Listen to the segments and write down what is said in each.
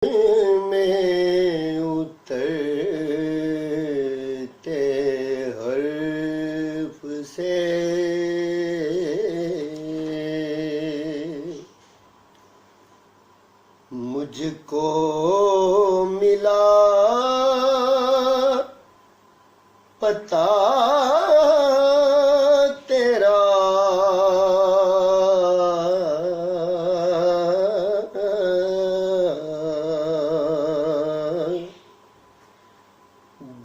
में उतरते हर्फ से मुझको मिला पता तेरा।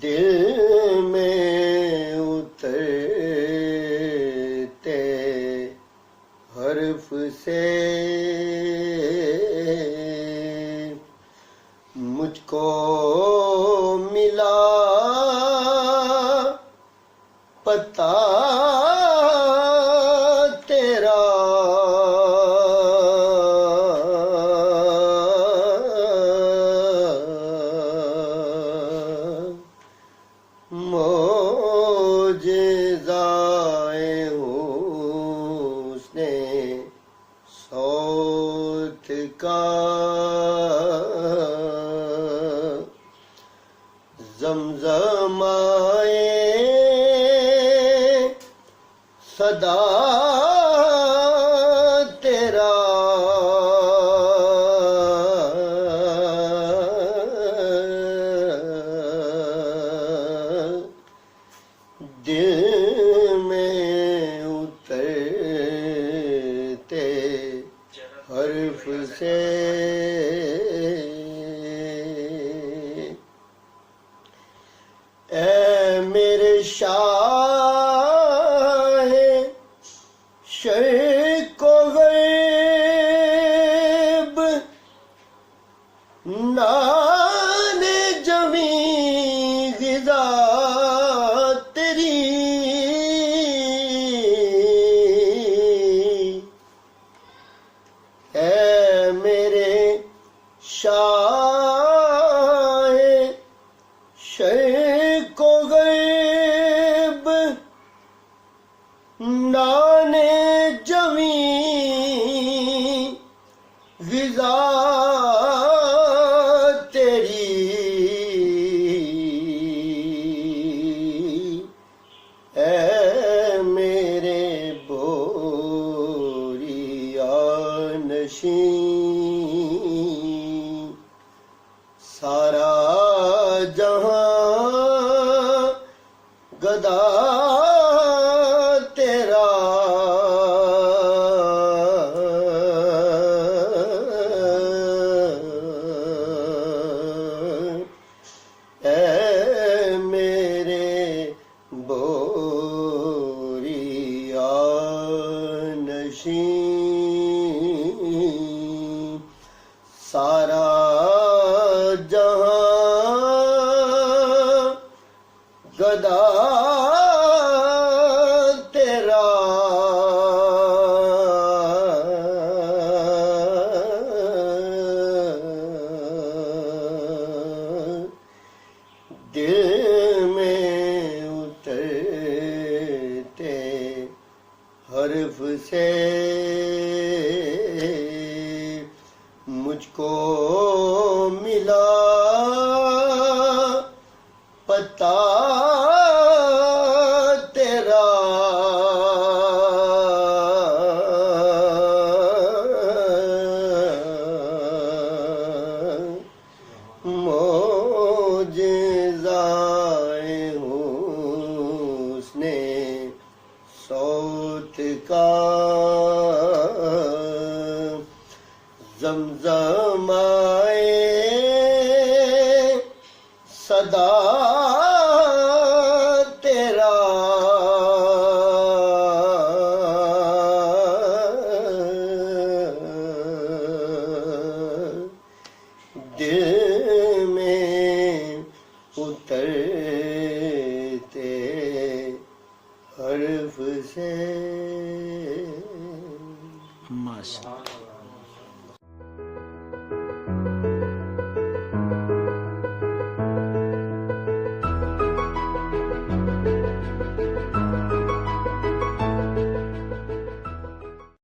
दिल में उतरते हर्फ से मुझको मिला पता तेरा। मौजिज़ाए हुस्ने सौत का ज़मज़माए सदा तेरा। दिल में उतरते हर्फ से ऐ मेरे शाहे शर्क़ व ग़र्ब नाने जमी ग़िज़ा तेरी। ऐ मेरे शाहे शर्क़ व ग़र्ब नाने जमी ग़िज़ा तेरी। ऐ मेरे बोरिया नशीं सारा जहां गदा तेरा। ऐ मेरे बोरिया नशीं सारा जहां गदा तेरा। दिल में उतरते हर्फ से मुझको मिला पता तेरा। मौजिज़ाए हुस्ने सौत का ज़मज़माए सदा तेरा। दिल में उतरते हर्फ से माशाअल्लाह।